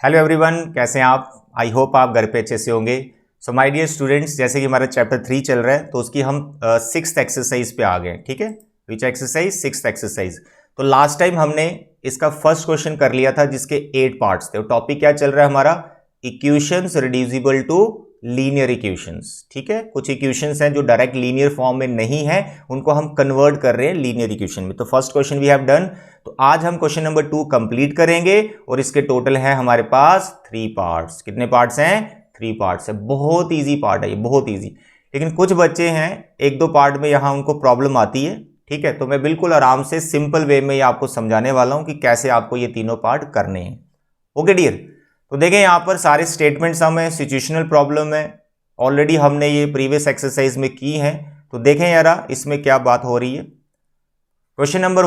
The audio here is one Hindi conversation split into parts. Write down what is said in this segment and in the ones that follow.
हेलो एवरीवन, कैसे हैं आप। आई होप आप घर पे अच्छे से होंगे। सो माय डियर स्टूडेंट्स, जैसे कि हमारा चैप्टर 3 चल रहा है तो उसकी हम 6th एक्सरसाइज पे आ गए। ठीक है, विच एक्सरसाइज? 6th exercise. तो लास्ट टाइम हमने इसका फर्स्ट क्वेश्चन कर लिया था जिसके 8 पार्ट्स थे। टॉपिक क्या चल रहा है हमारा? Equations reducible to linear equations. ठीक है, कुछ इक्वेशंस हैं जो डायरेक्ट लीनियर फॉर्म में नहीं है, उनको हम कन्वर्ट कर रहे हैं लीनियर इक्वेशन में। तो first question we have done. तो आज हम क्वेश्चन नंबर 2 कंप्लीट करेंगे और इसके टोटल है हमारे पास 3 पार्ट्स। कितने पार्ट्स हैं? 3 पार्ट्स है। बहुत इजी पार्ट है ये, बहुत इजी। लेकिन कुछ बच्चे हैं 1-2 पार्ट में यहां उनको प्रॉब्लम आती है। ठीक है, तो मैं बिल्कुल आराम से सिंपल वे में ये आपको समझाने वाला हूं कि कैसे आपको ये तीनों पार्ट करने हैं। ओके डियर, तो देखें यहां पर सारे स्टेटमेंट्स हमें सिचुएशनल प्रॉब्लम है, ऑलरेडी हमने ये प्रीवियस एक्सरसाइज में की है। तो देखें यारा इसमें क्या बात हो रही है। क्वेश्चन नंबर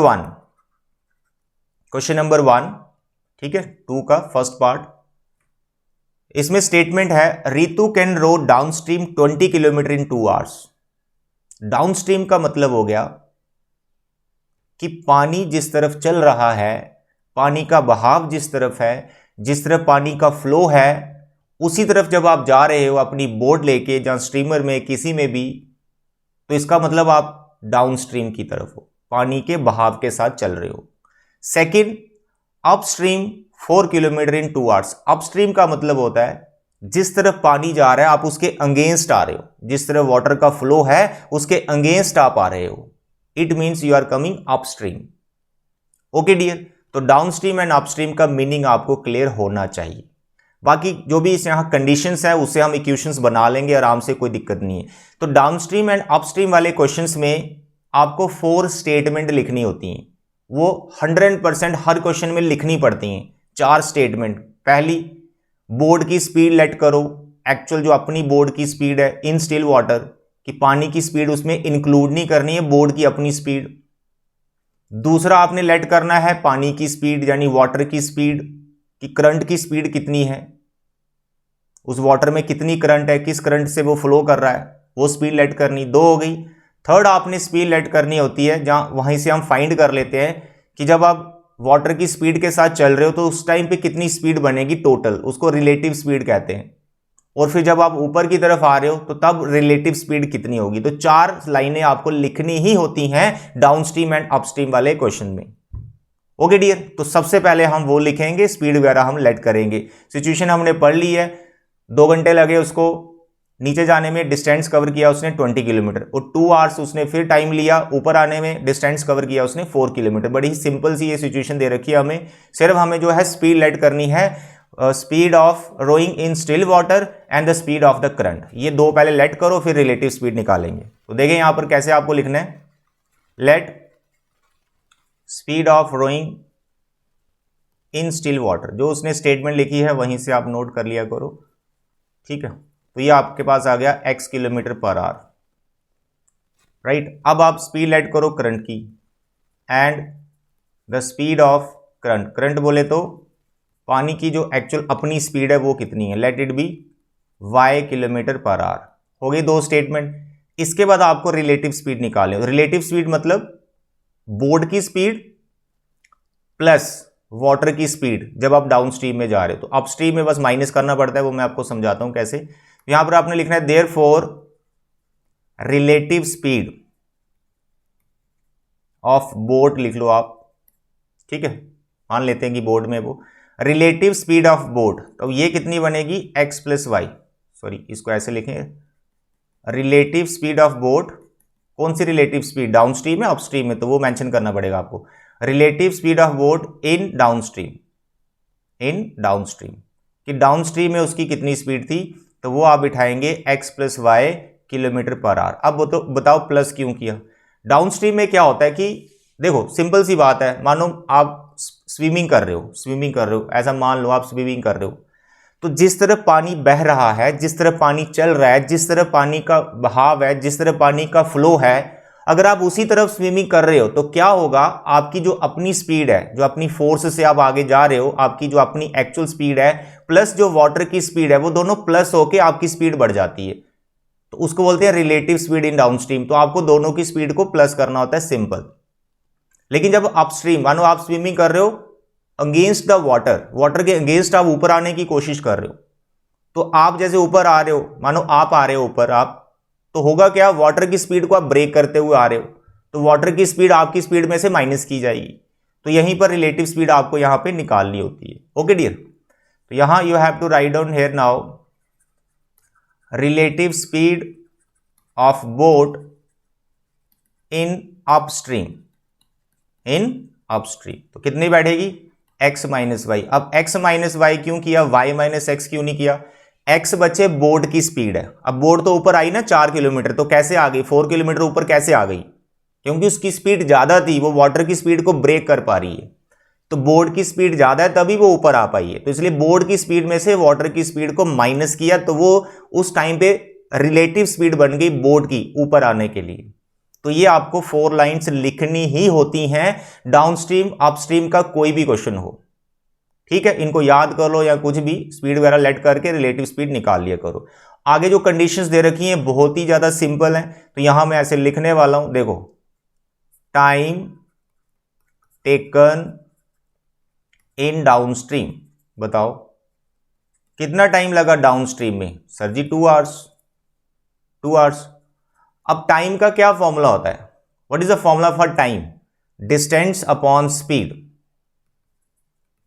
1, ठीक है, 2 का फर्स्ट पार्ट। इसमें स्टेटमेंट है Ritu can row downstream 20 kilometre in 2 hours. Downstream का मतलब हो गया कि पानी जिस तरफ चल रहा है, पानी का बहाव जिस तरफ है, जिस तरफ पानी का फ्लो है, उसी तरफ जब आप जा रहे हो अपनी बोट लेके, जहां स्ट्रीमर में किसी में भी, तो इसका मतलब आप डाउनस्ट्रीम की तरफ हो, पानी के बहाव के साथ चल रहे हो। Second, upstream 4 kilometre in 2 hours. Upstream का मतलब होता है जिस तरफ पानी जा रहा है आप उसके अगेंस्ट आ रहे हो, जिस तरफ वाटर का फ्लो है उसके अगेंस्ट आप आ रहे हो। It means you are coming upstream. Okay dear, तो डाउनस्ट्रीम एंड अपस्ट्रीम का मीनिंग आपको क्लियर होना चाहिए। बाकी जो भी इस यहाँ कंडीशंस है उससे हम इक्वेशंस बना लेंगे आराम से, कोई दिक्कत नहीं है। तो डाउनस्ट्रीम एंड अपस्ट्रीम वाले क्वेश्चंस में आपको 4 स्टेटमेंट लिखनी होती हैं। वो 100% हर क्वेश्चन में लिखनी पड़ती हैं। 4 स्टेटमेंट। पहली, बोर्ड की स्पीड लेट करो, एक्चुअल जो अपनी बोर्ड की स्पीड है इन स्टिल वाटर, कि पानी की स्पीड उसमें इंक्लूड नहीं करनी है, बोर्ड की अपनी स्पीड। दूसरा, आपने लेट करना है पानी की स्पीड यानी वाटर की स्पीड, कि करंट की स्पीड कितनी है, उस वाटर में कितनी करंट है, किस करंट से वो फ्लो कर रहा है, वो स्पीड लेट करनी। 2 हो गई। थर्ड, आपने स्पीड लेट करनी होती है जहां वहीं से हम फाइंड कर लेते हैं कि जब आप वाटर की स्पीड के साथ चल रहे हो तो उस टाइम पे कितनी स्पीड बनेगी टोटल, उसको रिलेटिव स्पीड कहते हैं। और फिर जब आप ऊपर की तरफ आ रहे हो तो तब रिलेटिव स्पीड कितनी होगी। तो 4 लाइनें आपको लिखनी ही होती हैं डाउनस्ट्रीम एंड अपस्ट्रीम वाले क्वेश्चन में। ओके डियर, तो सबसे पहले हम वो लिखेंगे, स्पीड वगैरह हम लेट करेंगे। सिचुएशन हमने पढ़ ली है, 2 घंटे लगे उसको नीचे जाने में, डिस्टेंस कवर किया उसने 20 किलोमीटर, और 2 आवर्स उसने फिर टाइम लिया ऊपर आने में, डिस्टेंस कवर किया उसने 4 किलोमीटर। बड़ी सिंपल सी ये सिचुएशन दे रखी है हमें। सिर्फ हमें जो है स्पीड लेट करनी है, speed of rowing in still water and the speed of the current. ये 2 पहले लेट करो, फिर रिलेटिव स्पीड निकालेंगे। तो देखें यहां पर कैसे आपको लिखना है। Let speed of rowing in still water, जो उसने स्टेटमेंट लिखी है वहीं से आप नोट कर लिया करो। ठीक है, तो ये आपके पास आ गया x kilometre per our. Right, अब आप स्पीड लेट करो करंट की, and the speed of current. Current बोले तो पानी की जो एक्चुअल अपनी स्पीड है वो कितनी है, let it be y kilometre per our. हो गई 2 स्टेटमेंट। इसके बाद आपको रिलेटिव स्पीड निकालें। रिलेटिव स्पीड मतलब बोर्ड की स्पीड प्लस वाटर की स्पीड जब आप डाउन स्ट्रीम में जा रहे हो। तो अपस्ट्रीम में बस माइनस करना पड़ता है, वो मैं आपको समझाता हूं कैसे। यहां पर आपने लिखना है therefore relative speed of boat, लिख लो आप। ठीक है, मान लेते हैं कि बोर्ड में वो रिलेटिव स्पीड ऑफ बोट, तो ये कितनी बनेगी x प्लस वाई। सॉरी, इसको ऐसे लिखेंगे, रिलेटिव स्पीड ऑफ बोट। कौन सी रिलेटिव स्पीड, डाउन स्ट्रीम है अपस्ट्रीम में, तो वो मेंशन करना पड़ेगा आपको। Relative speed of boat in downstream, in downstream, कि डाउनस्ट्रीम में उसकी कितनी स्पीड थी, तो वो आप बिठाएंगे x plus y kilometre per hour. अब वो तो बताओ प्लस क्यों किया। डाउनस्ट्रीम में क्या होता है कि देखो सिंपल सी बात है, मानो आप स्विमिंग कर रहे हो, ऐसा मान लो आप स्विमिंग कर रहे हो, तो जिस तरफ पानी बह रहा है, जिस तरफ पानी चल रहा है, जिस तरफ पानी का बहाव है, जिस तरफ पानी का फ्लो है, अगर आप उसी तरफ स्विमिंग कर रहे हो तो क्या होगा, आपकी जो अपनी स्पीड है, जो अपनी फोर्स से आप आगे जा रहे हो, आपकी जो अपनी एक्चुअल स्पीड है प्लस जो वाटर की स्पीड है, वो दोनों प्लस होके आपकी स्पीड बढ़ जाती है। तो उसको बोलते हैं रिलेटिव स्पीड इन डाउनस्ट्रीम। तो आपको दोनों की स्पीड को प्लस करना होता है, सिंपल। लेकिन जब अपस्ट्रीम, मानो आप स्विमिंग कर रहे हो अगेंस्ट द वाटर, वाटर के अगेंस्ट आप ऊपर आने की कोशिश कर रहे हो, तो आप जैसे ऊपर आ रहे हो, मानो आप आ रहे हो ऊपर, आप तो होगा क्या, वाटर की स्पीड को आप ब्रेक करते हुए आ रहे हो, तो वाटर की स्पीड आपकी स्पीड में से माइनस की जाएगी, तो यहीं पर रिलेटिव स्पीड आपको यहां पे निकालनी होती है। ओके डियर, तो यहां you have to write down here now relative speed of boat in upstream, in upstream, तो कितनी बैठेगी, x माइनस वाई। अब x माइनस वाई क्यों किया, y माइनस एक्स क्यों नहीं किया, x बच्चे बोट की स्पीड है, अब बोट तो ऊपर आई ना 4 किलोमीटर, तो कैसे आ गई 4 किलोमीटर ऊपर कैसे आ गई, क्योंकि उसकी स्पीड ज्यादा थी, वो वाटर की स्पीड को ब्रेक कर पा रही है, तो बोर्ड की स्पीड ज्यादा है तभी वो ऊपर आ पाई है, तो इसलिए बोर्ड की स्पीड में से वाटर की स्पीड को माइनस किया, तो वो उस टाइम पे रिलेटिव स्पीड बन गई बोर्ड की ऊपर आने के लिए। तो ये आपको 4 लाइंस लिखनी ही होती हैं, डाउनस्ट्रीम अपस्ट्रीम का कोई भी क्वेश्चन हो, ठीक है, इनको याद कर लो या कुछ भी स्पीड वगैरह लेट करके रिलेटिव स्पीड निकाल लिया करो। आगे जो कंडीशंस दे रखी हैं बहुत ही ज्यादा सिंपल हैं, तो यहां मैं ऐसे लिखने वाला हूं, देखो टाइम टेकन इन डाउनस्ट्रीम, बताओ कितना टाइम लगा डाउनस्ट्रीम में, सर जी 2 आवर्स, 2 आवर्स। अब टाइम का क्या फॉर्मूला होता है, what is the formula for time, distance upon speed,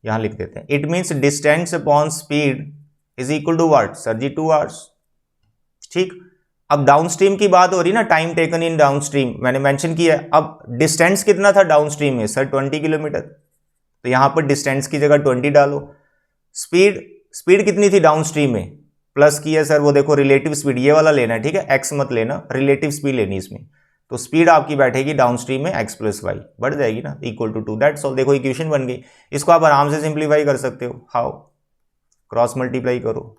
यहां लिख देते हैं, it means distance upon speed is equal to what, sir ji 2 hours, ठीक। अब डाउनस्ट्रीम की बात हो रही ना, टाइम टेकन इन डाउनस्ट्रीम मैंने मेंशन किया है, अब डिस्टेंस कितना था डाउनस्ट्रीम में, सर 20 किलोमीटर, तो यहां पर डिस्टेंस की जगह 20 डालो। स्पीड, स्पीड कितनी थी डाउनस्ट्रीम में, प्लस की है सर, वो देखो रिलेटिव स्पीड ये वाला लेना है, ठीक है, एक्स मत लेना, रिलेटिव स्पीड लेनी इसमें, तो स्पीड आपकी बैठेगी डाउनस्ट्रीम में एक्स प्लस वाई, बढ़ जाएगी ना, इक्वल टू 2, दैट्स ऑल। देखो इक्वेशन बन गई, इसको आप आराम से सिंप्लीफाई कर सकते हो, हाउ, क्रॉस मल्टीप्लाई करो,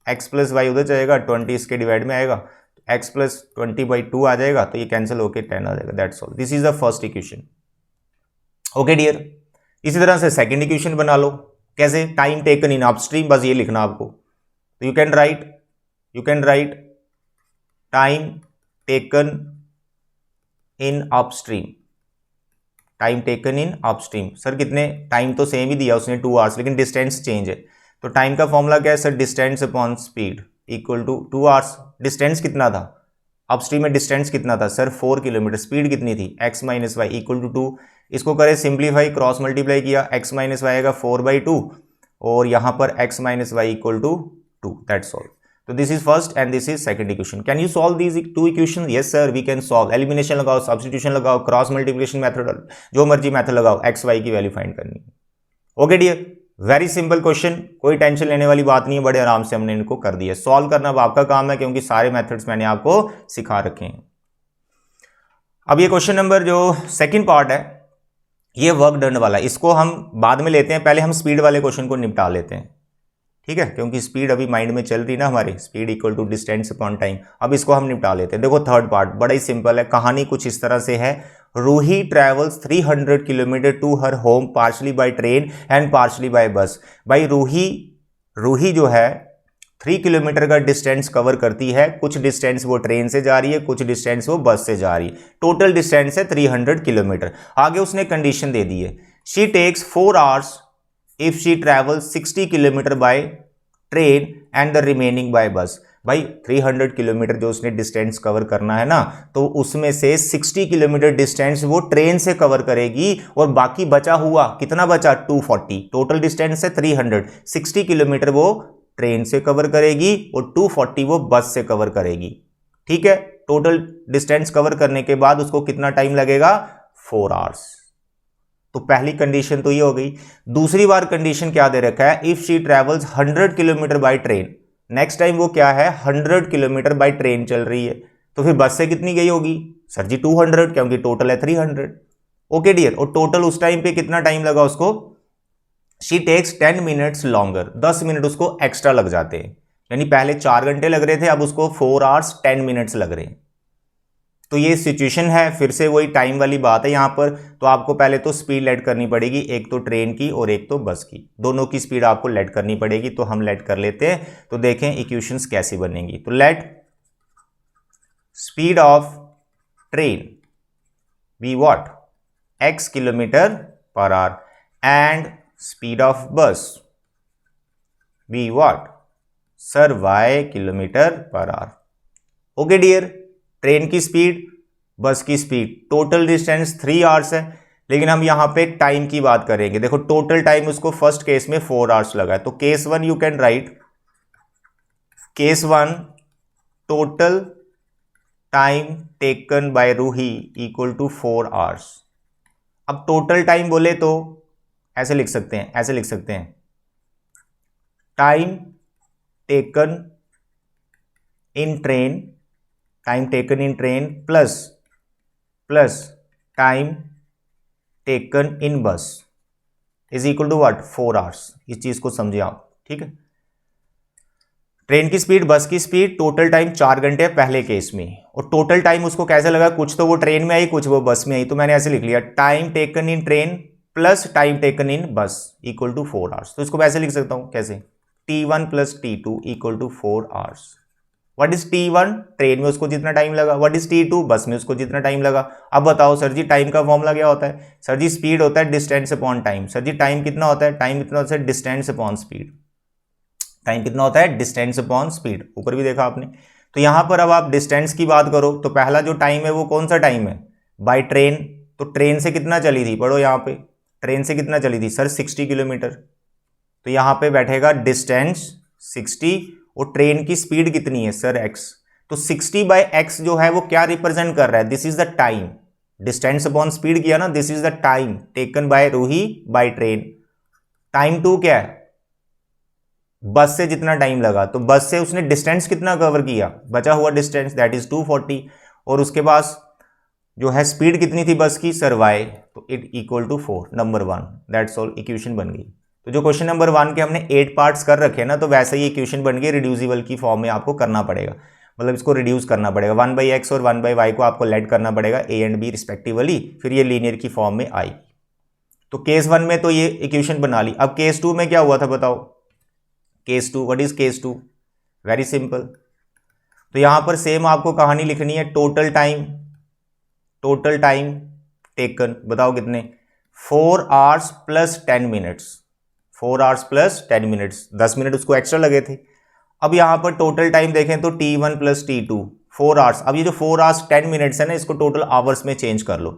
एक्स प्लस वाई उधर जाएगा, 20 इसके डिवाइड में आएगा, एक्स प्लस 20/2 आ जाएगा, तो ये कैंसिल होकर 10 आ जाएगा, that's all, this is the first equation. Okay dear, इसी तरह से सेकंड इक्वेशन बना लो, कैसे, टाइम टेकन इन अपस्ट्रीम, बस ये लिखना आपको, तो you can right time taken in upstream, time taken in upstream, sir कितने, टाइम तो सेम ही दिया उसने 2 आवर्स, लेकिन डिस्टेंस चेंज है, तो टाइम का फॉर्मूला क्या है sir, distance upon speed equal to 2 hours, distance कितना था अपस्ट्रीम में, डिस्टेंस कितना था सर 4 किलोमीटर, स्पीड कितनी थी x minus y equal to 2, इसको करें सिंप्लीफाई, क्रॉस मल्टीप्लाई किया, x माइनस वाई आएगा 4/2 और यहां पर x minus y equal to 2, that's all. तो this is first and this is second equation. Can you solve these 2 equation, yes sir we can solve, elimination लगाओ, सब्स्टिट्यूशन लगाओ, क्रॉस मल्टीप्लिकेशन मेथड, जो मर्जी मेथड लगाओ, x y की वैल्यू फाइंड करनी है। Okay dear, very simple question, कोई टेंशन लेने वाली बात नहीं है, बड़े आराम से हमने इनको कर दिया, सॉल्व करना अब आपका काम है, क्योंकि सारे मेथड्स मैंने आपको सिखा रखे हैं। अब ये क्वेश्चन नंबर जो सेकंड पार्ट है, ये वर्क डन वाला है, इसको हम बाद में लेते हैं, पहले हम स्पीड वाले क्वेश्चन को निपटा लेते हैं, ठीक है, क्योंकि स्पीड अभी माइंड में चल रही ना हमारी, speed equal to distance upon time, अब इसको हम निपटा लेते हैं। देखो थर्ड पार्ट बड़ा ही सिंपल है, कहानी कुछ इस तरह से है, Ruhi travels 300 kilometre to her home partially by train and partially by bus. भाई रूही जो है 3 किलोमीटर का डिस्टेंस कवर करती है, कुछ डिस्टेंस वो ट्रेन से जा रही है, कुछ डिस्टेंस वो बस से जा रही है, टोटल डिस्टेंस है 300 किलोमीटर। आगे उसने कंडीशन दे दी है, she takes 4 hours if she travel 60 kilometre by train and the remaining by bus. भाई 300 किलोमीटर जो उसने डिस्टेंस कवर करना है ना, तो उसमें से 60 किलोमीटर डिस्टेंस वो ट्रेन से कवर करेगी और बाकी बचा हुआ कितना बचा 240, टोटल डिस्टेंस है 300, 60 किलोमीटर वो ट्रेन से कवर करेगी और 240 वो बस से कवर करेगी, ठीक है। टोटल डिस्टेंस कवर करने के बाद उसको कितना टाइम लगेगा 4 आवर्स। तो पहली कंडीशन तो ये हो गई। दूसरी बार कंडीशन क्या दे रखा है, if she travels 100 kilometre by train, next time वो क्या है 100 किलोमीटर बाय ट्रेन चल रही है, तो फिर बस से कितनी गई होगी सर जी 200, क्योंकि टोटल है 300। ओके डियर, और टोटल उस टाइम पे कितना टाइम लगा उसको, she takes 10 minutes longer, 10 minute उसको एक्स्ट्रा लग जाते हैं, यानी पहले 4 घंटे लग रहे थे, अब उसको 4 आवर्स 10 मिनट्स लग रहे हैं। तो ये सिचुएशन है, फिर से वही टाइम वाली बात है यहाँ पर, तो आपको पहले तो स्पीड लेट करनी पड़ेगी, एक तो ट्रेन की और एक तो बस की, दोनों की स्पीड आपको लेट करनी पड़ेगी, तो हम लेट कर लेते हैं। तो देखें इक्वेशंस कैसी बनेंगी, तो let speed of train be what x kilometre per hour and speed of bus be what sir y kilometre per hour. Okay dear, train की स्पीड, बस की स्पीड, टोटल डिस्टेंस 3 आवर्स है, लेकिन हम यहां पे टाइम की बात करेंगे। देखो टोटल टाइम उसको फर्स्ट केस में 4 आवर्स लगा है, तो case 1 you can write case 1 total time taken by Ruhi equal to 4 hours. अब टोटल टाइम बोले तो ऐसे लिख सकते हैं, ऐसे लिख सकते हैं, time taken in train, time taken in train plus time taken in bus is equal to what 4 hours. इस चीज को समझिए आप, ठीक है। ट्रेन की स्पीड, बस की स्पीड, टोटल टाइम 4 घंटे है पहले केस में, और टोटल टाइम उसको कैसे लगा, कुछ तो वो ट्रेन में आई, कुछ वो बस में आई, तो मैंने ऐसे लिख लिया time taken in train plus time taken in बस इक्वल टू 4 आवर्स। तो इसको वैसे लिख सकता हूं, कैसे, T1 plus T2 equal to 4 hours. What is T1, train में उसको जितना टाइम लगा, व्हाट इज T2, बस में उसको जितना टाइम लगा। अब बताओ सर जी टाइम का फॉर्मूला क्या होता है, सर जी स्पीड होता है डिस्टेंस अपॉन टाइम। सर जी टाइम कितना होता है, टाइम कितना होता है डिस्टेंस अपॉन स्पीड। टाइम कितना होता है डिस्टेंस अपॉन स्पीड, ऊपर भी देखा आपने। तो यहां पर अब आप डिस्टेंस की बात करो तो पहला जो टाइम है वो कौन सा टाइम है, बाय ट्रेन। तो ट्रेन से कितना चली थी, पढ़ो यहां पे, ट्रेन से कितना चली थी सर 60 किलोमीटर। तो यहां पे बैठेगा डिस्टेंस 60 और ट्रेन की स्पीड कितनी है सर x। तो 60 बाय x जो है वो क्या रिप्रेजेंट कर रहा है, this is the time, distance upon speed किया ना, this is the time taken by Ruhi by train. Time 2 क्या है, बस से जितना टाइम लगा, तो बस से उसने डिस्टेंस कितना कवर किया, बचा हुआ डिस्टेंस दैट इज 240, और उसके पास जो है स्पीड कितनी थी बस की सर y, तो it equal to 4, number 1, that's all, equation बन गई। तो जो क्वेश्चन नंबर 1 के हमने 8 पार्ट्स कर रखे हैं ना, तो वैसे ही इक्वेशन बन गई, रिड्यूसिबल की फॉर्म में आपको करना पड़ेगा, मतलब इसको रिड्यूस करना पड़ेगा, 1/x और 1/y को आपको लेट करना पड़ेगा a एंड b रिस्पेक्टिवली, फिर ये लीनियर की फॉर्म में आई। तो केस 1 में तो ये इक्वेशन बना ली। अब केस 2 में क्या हुआ था बताओ, case 2, what is case 2, very simple. तो यहां पर सेम आपको कहानी लिखनी है, टोटल टाइम टेकन, बताओ कितने, 4 hours plus 10 minutes, 4 hours plus 10 minutes, 10 minute उसको एक्स्ट्रा लगे थे। अब यहां पर टोटल टाइम देखें तो T1 प्लस T2 4 आवर्स। अब ये जो 4 आवर्स 10 मिनट्स है ना, इसको टोटल आवर्स में चेंज कर लो,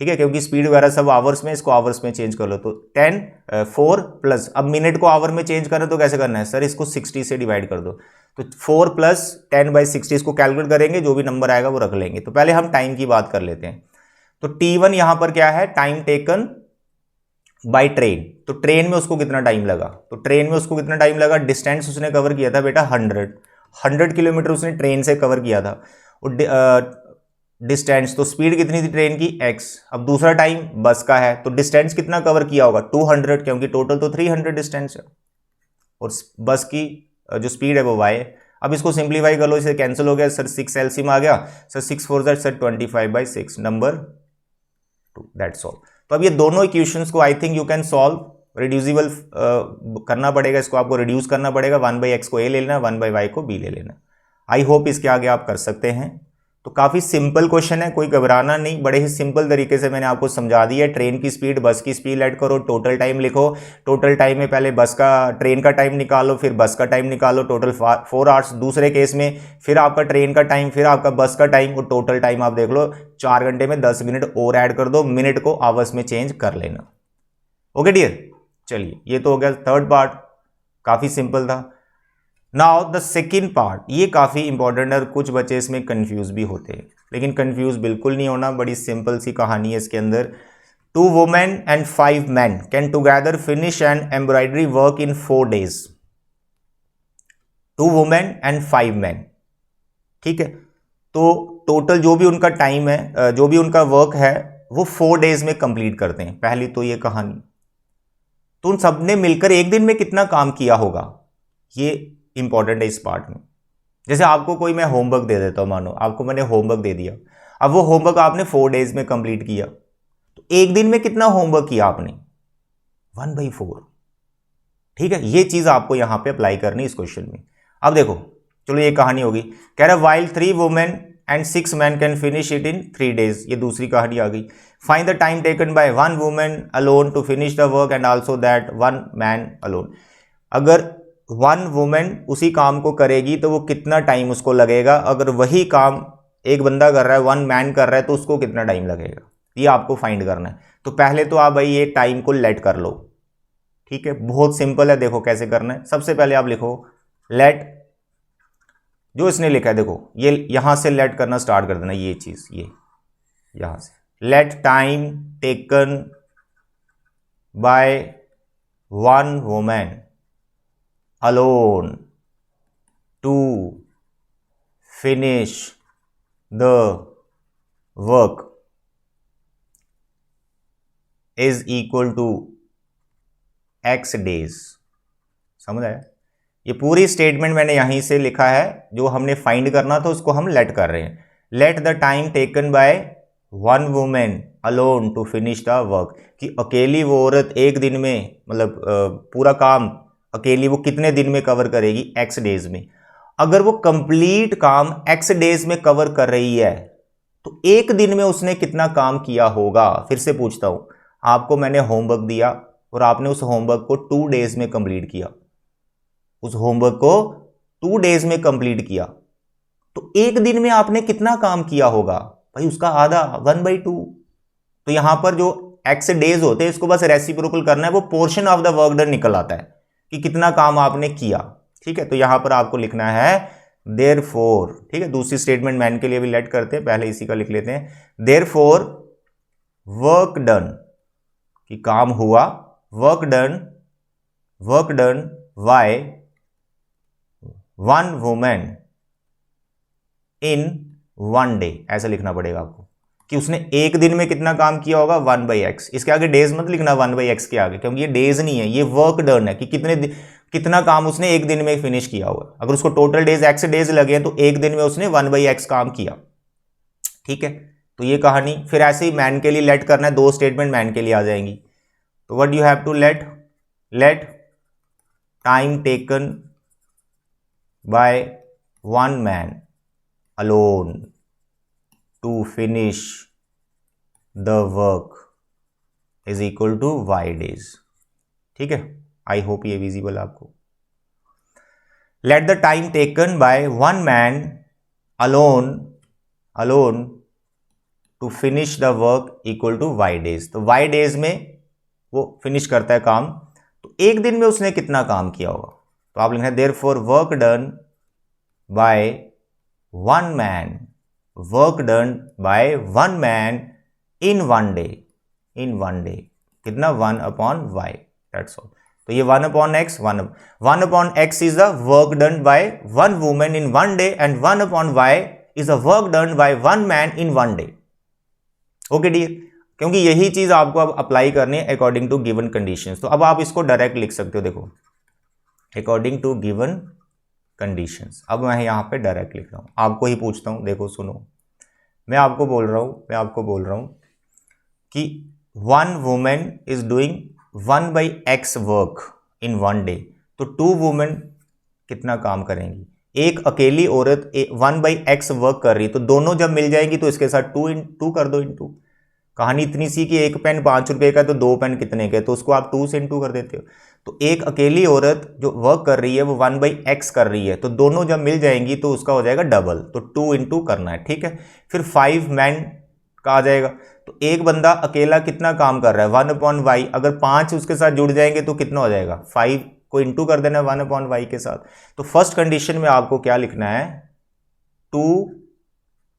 ठीक है, क्योंकि स्पीड वगैरह सब आवर्स में, इसको आवर्स में चेंज कर लो। तो 4 प्लस, अब मिनट को आवर में चेंज करना तो कैसे करना है सर, इसको 60 से डिवाइड कर दो, तो 4 प्लस 10/60 इसको कैलकुलेट करेंगे, जो भी नंबर आएगा वो रख लेंगे। तो पहले हम टाइम की बात कर लेते हैं। तो T1 यहां पर क्या है, टाइम टेकन बाय ट्रेन, तो ट्रेन में उसको कितना टाइम लगा, तो ट्रेन में उसको कितना टाइम लगा, डिस्टेंस उसने कवर किया था बेटा 100 किलोमीटर उसने ट्रेन से कवर किया था, और डिस्टेंस, तो स्पीड कितनी थी ट्रेन की x। अब दूसरा टाइम बस का है, तो डिस्टेंस कितना कवर किया होगा 200, क्योंकि टोटल तो 300 डिस्टेंस है, और बस की जो स्पीड है वो y है। अब इसको सिंप्लीफाई कर लो, इसे कैंसिल हो गया सर, 6 एलसीएम आ गया sir, 6 4 sir 25/6, number 2, that's all. तो अब ये दोनों इक्वेशंस को I think you can solve, reducible करना पड़ेगा, इसको आपको रिड्यूस करना पड़ेगा, 1/x को a ले लेना, 1/y को b ले लेना। आई होप इसके आगे आप कर सकते हैं। तो काफ़ी सिंपल क्वेश्चन है, कोई घबराना नहीं, बड़े ही सिंपल तरीके से मैंने आपको समझा दिया है। ट्रेन की स्पीड, बस की स्पीड ऐड करो, टोटल टाइम लिखो, टोटल टाइम में पहले बस का, ट्रेन का टाइम निकालो, फिर बस का टाइम निकालो, टोटल 4 आवर्स दूसरे केस में, फिर आपका ट्रेन का टाइम, फिर आपका बस का टाइम, और टोटल टाइम आप देख लो 4 घंटे में 10 मिनट और ऐड कर दो, मिनट को आवर्स में चेंज कर लेना। ओके डियर, चलिए ये तो हो गया थर्ड पार्ट, काफ़ी सिंपल था। नाउ द सेकेंड पार्ट, ये काफ़ी इंपॉर्टेंट है, कुछ बच्चे इसमें कंफ्यूज भी होते हैं, लेकिन कंफ्यूज बिल्कुल नहीं होना, बड़ी सिंपल सी कहानी है इसके अंदर। 2 women and 5 man can together finish an embroidery work in 4 days। 2 women and 5 man, ठीक है, तो टोटल जो भी उनका टाइम है, जो भी उनका वर्क है, वो 4 days में कंप्लीट करते हैं। पहली तो ये कहानी, तो उन सब ने मिलकर एक दिन में कितना काम किया होगा, ये इंपॉर्टेंट है इस पार्ट में। जैसे आपको कोई मैं होमवर्क दे देता हूं, मानो आपको मैंने होमवर्क दे दिया, अब वो होमवर्क आपने 4 days में कंप्लीट किया, तो एक दिन में कितना होमवर्क किया आपने, 1/4, ठीक है। ये चीज आपको यहां पे अप्लाई करनी इस क्वेश्चन में। अब देखो, चलो ये कहानी होगी, कह रहा है while 3 women and 6 man can finish it in 3 days। ये दूसरी कहानी आ गई। Find the time taken by 1 woman alone to finish the work and also that 1 man alone. अगर 1 वुमन उसी काम को करेगी तो वो कितना टाइम उसको लगेगा, अगर वही काम एक बंदा कर रहा है, 1 मैन कर रहा है, तो उसको कितना टाइम लगेगा, ये आपको फाइंड करना है। तो पहले तो आप भाई ये टाइम को लेट कर लो, ठीक है, बहुत सिंपल है। देखो कैसे करना है। सबसे पहले आप लिखो लेट, जो इसने लिखा है देखो, ये यहां से लेट करना स्टार्ट कर देना, ये चीज, ये यहां से let time taken by 1 woman alone to finish the work is equal to x days। समझ आया? ये पूरी स्टेटमेंट मैंने यहीं से लिखा है, जो हमने फाइंड करना था उसको हम लेट कर रहे हैं। Let the time taken by 1 women alone to finish the work, कि अकेली वो औरत एक दिन में, मतलब पूरा काम अकेली वो कितने दिन में कवर करेगी, x days में। अगर वो कंप्लीट काम x days में कवर कर रही है तो एक दिन में उसने कितना काम किया होगा। फिर से पूछता हूं, आपको मैंने होमवर्क दिया और आपने उस होमवर्क को 2 days में कंप्लीट किया, उस होमवर्क को 2 days में कंप्लीट किया, तो एक दिन में आपने कितना काम किया होगा भाई, उसका आधा 1/2। तो यहां पर जो x days होते हैं इसको बस रेसिप्रोकल करना है, वो portion of the work done निकल आता है कि कितना काम आपने किया, ठीक है। तो यहां पर आपको लिखना है देयरफॉर, ठीक है। दूसरी स्टेटमेंट मैन के लिए भी लेट करते हैं, पहले इसी का लिख लेते हैं। देयरफॉर वर्क डन, कि काम हुआ, work done by 1 woman in 1 day, ऐसा लिखना पड़ेगा आपको कि उसने एक दिन में कितना काम किया होगा 1/x। इसके आगे डेज मत लिखना 1/x के आगे, क्योंकि ये डेज नहीं है, ये वर्क डन है कि कितना काम उसने एक दिन में फिनिश किया होगा। अगर उसको टोटल डेज x डेज लगे हैं तो एक दिन में उसने 1/x काम किया, ठीक है। तो ये कहानी। फिर ऐसे ही मैन के लिए लेट करना है, 2 स्टेटमेंट मैन के लिए आ जाएंगी। तो what you have to let time taken by 1 man alone to finish the work is equal to y days, ठीक है। आई होप ये विजिबल आपको। Let the time taken by 1 man alone to finish the work equal to y days। तो y days में वो फिनिश करता है काम, तो एक दिन में उसने कितना काम किया होगा। तो आप लिखना है therefore work done by 1 man, work done by 1 man in 1 day, कितना 1/y, दैट्स ऑल। तो ये 1/x, 1/x is the work done by 1 woman in 1 day and 1/y is the work done by 1 man in 1 day। Okay dear, क्योंकि यही चीज आपको अब अप्लाई करनी है अकॉर्डिंग टू गिवन कंडीशंस। तो अब आप इसको डायरेक्ट लिख सकते हो, देखो अकॉर्डिंग टू गिवन कंडीशंस। अब मैं यहां पे डायरेक्ट लिख रहा हूं, आपको ही पूछता हूं, देखो सुनो, मैं आपको बोल रहा हूं कि 1 women is doing 1/x work in 1 day, तो 2 वुमेन कितना काम करेंगी। एक अकेली औरत 1/x वर्क कर रही है, तो दोनों जब मिल जाएंगी तो इसके साथ 2 कर दो इनटू। कहानी इतनी सी कि एक पेन 5 रुपए का, तो 2 पेन कितने के, तो उसको आप 2 से इनटू कर देते हो। तो एक अकेली औरत जो वर्क कर रही है वो 1/x कर रही है, तो दोनों जब मिल जाएंगी तो उसका हो जाएगा डबल, तो 2 इनटू करना है, ठीक है। फिर 5 मैन का आ जाएगा, तो एक बंदा अकेला कितना काम कर रहा है 1/y, अगर 5 उसके साथ जुड़ जाएंगे तो कितना हो जाएगा, 5 को इनटू कर देना 1/y के साथ। तो फर्स्ट कंडीशन में आपको क्या लिखना है, 2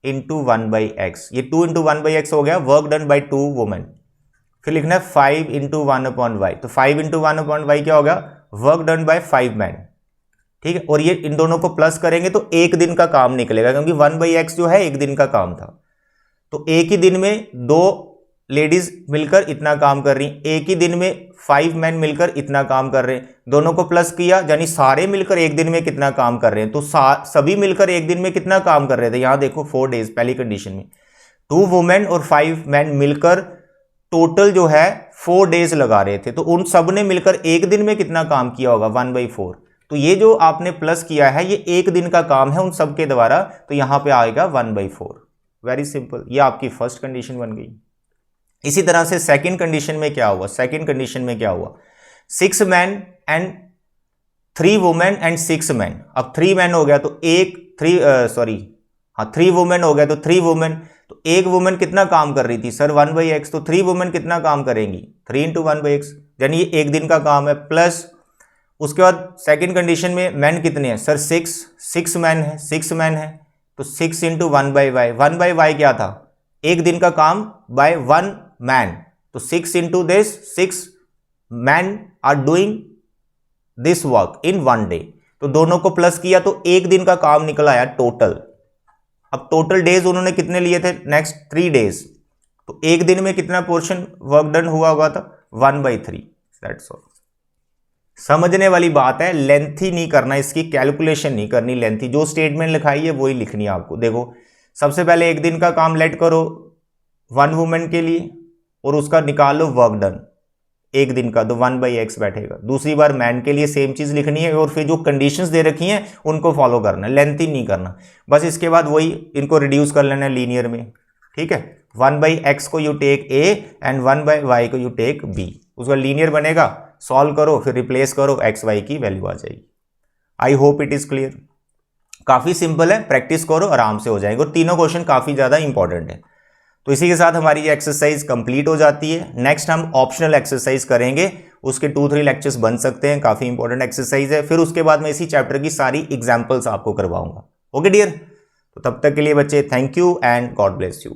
इंटू 1/x, ये 2 इंटू 1/x हो गया, वर्क डन बाई 2 वुमेन। फिर लिखना है 5 इंटू 1/y, तो 5 इंटू 1/y क्या होगा, वर्क डन बाय 5 मैन, ठीक है। और ये इन दोनों को प्लस करेंगे तो एक दिन का काम निकलेगा, क्योंकि 1/x जो है एक दिन का काम था। तो एक ही दिन में 2 लेडीज मिलकर इतना काम कर रही, एक ही दिन में 5 मैन मिलकर इतना काम कर रहे हैं, दोनों को प्लस किया यानी सारे मिलकर एक दिन में कितना काम कर रहे हैं, तो सभी मिलकर एक दिन में कितना काम कर रहे थे, यहां देखो 4 days पहली कंडीशन में। 2 वुमेन और 5 मैन मिलकर टोटल जो है 4 days लगा रहे थे, तो उन सब ने मिलकर एक दिन में कितना काम किया होगा 1/4। तो ये जो आपने प्लस किया है ये एक दिन का काम है उन सब के द्वारा, तो यहां पे आएगा 1/4। वेरी सिंपल, ये आपकी फर्स्ट कंडीशन बन गई। इसी तरह से सेकंड कंडीशन में क्या हुआ, सेकंड कंडीशन में क्या हुआ, 6 man and 3 women and 6 man. अब 3 मैन हो गया तो 3 वुमेन हो गया तो 3 वुमेन, तो एक वुमेन कितना काम कर रही थी सर 1/x, तो 3 वुमेन कितना काम करेंगी 3 × 1/x, यानी ये एक दिन का काम है। प्लस उसके बाद सेकंड कंडीशन में मैन कितने हैं सर 6 मैन है, 6 मैन है, तो 6 × 1/y, 1/y क्या था एक दिन का काम बाय 1 मैन, तो 6 × this 6 man are doing this work in 1 day, तो दोनों को प्लस किया तो एक दिन का काम निकल आया टोटल। अब टोटल डेज उन्होंने कितने लिए थे नेक्स्ट 3 डेज, तो एक दिन में कितना पोर्शन वर्क डन हुआ था 1/3। That's all. समझने वाली बात है, लेंथी नहीं करना, इसकी कैलकुलेशन नहीं करनी लेंथी, जो स्टेटमेंट लिखाई है वही लिखनी है आपको। देखो सबसे पहले एक दिन का काम लेट करो 1 वुमेन के लिए और उसका निकालो वर्क डन एक दिन का, तो 1/x बैठेगा। दूसरी बार मैन के लिए सेम चीज लिखनी है और फिर जो कंडीशंस दे रखी हैं उनको फॉलो करना है, लेंथी नहीं करना। बस इसके बाद वही इनको रिड्यूस कर लेना है लीनियर में, ठीक है। 1/x को you take a and 1/y को यू टेक b, उसका लीनियर बनेगा, सॉल्व करो फिर रिप्लेस करो, x y की वैल्यू आ जाएगी। I hope it is clear. काफी सिंपल है, प्रैक्टिस करो आराम से हो जाएंगे और तीनों क्वेश्चन काफी ज्यादा इंपॉर्टेंट है। तो इसी के साथ हमारी ये एक्सरसाइज कंप्लीट हो जाती है। नेक्स्ट हम ऑप्शनल एक्सरसाइज करेंगे, उसके 2-3 लेक्चर्स बन सकते हैं, काफी इंपॉर्टेंट एक्सरसाइज है। फिर उसके बाद मैं इसी चैप्टर की सारी एग्जांपल्स आपको करवाऊंगा। ओके डियर, तो तब तक के लिए बच्चे thank you and God bless you.